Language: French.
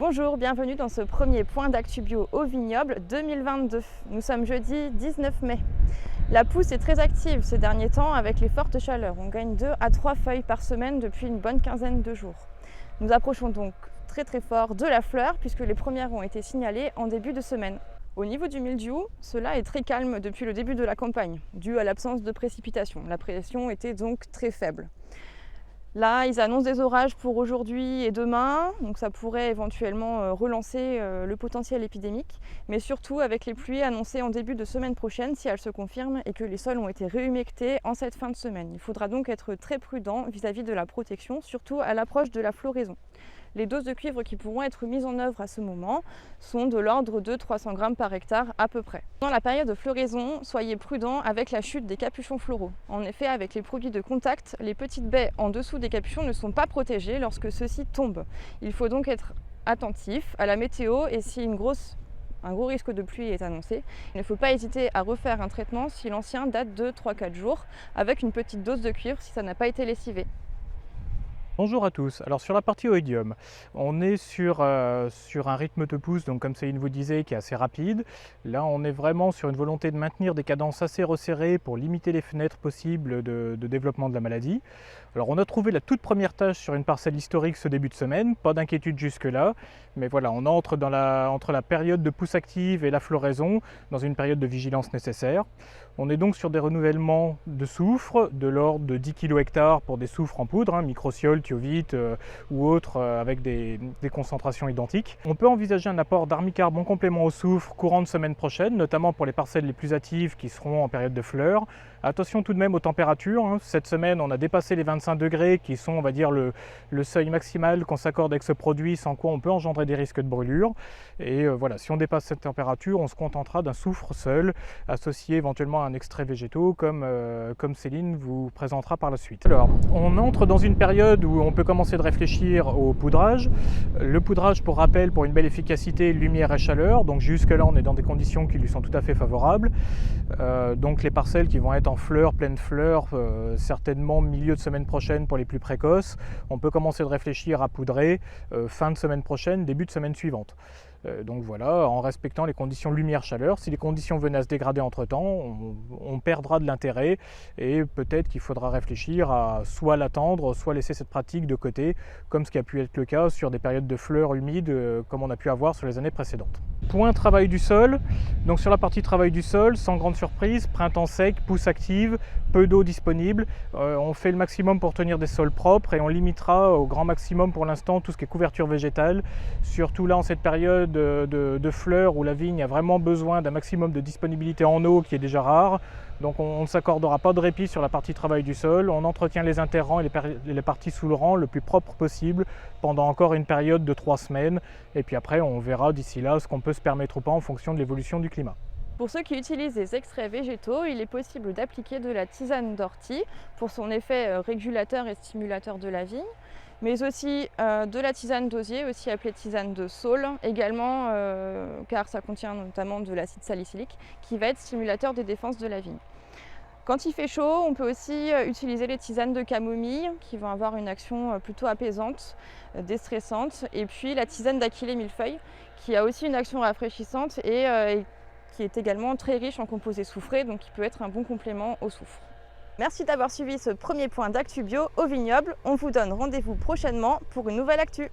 Bonjour, bienvenue dans ce premier point d'actu bio au vignoble 2022. Nous sommes jeudi 19 mai. La pousse est très active ces derniers temps avec les fortes chaleurs. On gagne 2 à 3 feuilles par semaine depuis une bonne quinzaine de jours. Nous approchons donc très fort de la fleur puisque les premières ont été signalées en début de semaine. Au niveau du mildiou, cela est très calme depuis le début de la campagne, dû à l'absence de précipitations. La pression était donc très faible. Là, ils annoncent des orages pour aujourd'hui et demain, donc ça pourrait éventuellement relancer le potentiel épidémique, mais surtout avec les pluies annoncées en début de semaine prochaine si elles se confirment et que les sols ont été réhumectés en cette fin de semaine. Il faudra donc être très prudent vis-à-vis de la protection, surtout à l'approche de la floraison. Les doses de cuivre qui pourront être mises en œuvre à ce moment sont de l'ordre de 300 grammes par hectare à peu près. Dans la période de floraison, soyez prudents avec la chute des capuchons floraux. En effet, avec les produits de contact, les petites baies en dessous des capuchons ne sont pas protégées lorsque ceux-ci tombent. Il faut donc être attentif à la météo et si un gros risque de pluie est annoncé, il ne faut pas hésiter à refaire un traitement si l'ancien date de 3-4 jours avec une petite dose de cuivre si ça n'a pas été lessivé. Bonjour à tous. Alors sur la partie oïdium, on est sur un rythme de pousse, donc comme Céline vous disait, qui est assez rapide. Là, on est vraiment sur une volonté de maintenir des cadences assez resserrées pour limiter les fenêtres possibles de développement de la maladie. Alors on a trouvé la toute première tâche sur une parcelle historique ce début de semaine, pas d'inquiétude jusque-là, mais voilà, on entre entre la période de pousse active et la floraison dans une période de vigilance nécessaire. On est donc sur des renouvellements de soufre de l'ordre de 10 kg/hectare pour des soufres en poudre, microciol, thiovite ou autres avec des concentrations identiques. On peut envisager un apport d'armicarbe en complément au soufre courant de semaine prochaine, notamment pour les parcelles les plus hâtives qui seront en période de fleurs. Attention tout de même aux températures. Cette semaine, on a dépassé les 25 degrés qui sont, on va dire, le seuil maximal qu'on s'accorde avec ce produit, sans quoi on peut engendrer des risques de brûlure. Et voilà, si on dépasse cette température, on se contentera d'un soufre seul, associé éventuellement à un extrait végétaux, comme Céline vous présentera par la suite. Alors, on entre dans une période où on peut commencer de réfléchir au poudrage. Le poudrage, pour rappel, pour une belle efficacité, lumière et chaleur. Donc jusque-là, on est dans des conditions qui lui sont tout à fait favorables. Donc les parcelles qui vont être en fleurs, pleines fleurs, certainement milieu de semaine prochaine pour les plus précoces. On peut commencer de réfléchir à poudrer fin de semaine prochaine, début de semaine suivante. Donc voilà, en respectant les conditions lumière-chaleur. Si les conditions venaient à se dégrader entre-temps, on perdra de l'intérêt et peut-être qu'il faudra réfléchir à soit l'attendre, soit laisser cette pratique de côté, comme ce qui a pu être le cas sur des périodes de fleurs humides, comme on a pu avoir sur les années précédentes. Point travail du sol. Donc sur la partie travail du sol, sans grande surprise, printemps sec, pousse active, peu d'eau disponible. On fait le maximum pour tenir des sols propres et on limitera au grand maximum pour l'instant tout ce qui est couverture végétale, surtout là en cette période de fleurs où la vigne a vraiment besoin d'un maximum de disponibilité en eau qui est déjà rare. Donc on ne s'accordera pas de répit sur la partie travail du sol, on entretient les interrants et les parties sous le rang le plus propre possible pendant encore une période de 3 semaines et puis après on verra d'ici là ce qu'on peut se permettre ou pas en fonction de l'évolution du climat. Pour ceux qui utilisent des extraits végétaux, il est possible d'appliquer de la tisane d'ortie pour son effet régulateur et stimulateur de la vigne, mais aussi de la tisane d'osier, aussi appelée tisane de saule, également car ça contient notamment de l'acide salicylique qui va être stimulateur des défenses de la vigne. Quand il fait chaud, on peut aussi utiliser les tisanes de camomille qui vont avoir une action plutôt apaisante, déstressante, et puis la tisane d'aquilée millefeuille qui a aussi une action rafraîchissante et qui est également très riche en composés soufrés, donc qui peut être un bon complément au soufre. Merci d'avoir suivi ce premier point d'actu bio au vignoble. On vous donne rendez-vous prochainement pour une nouvelle actu.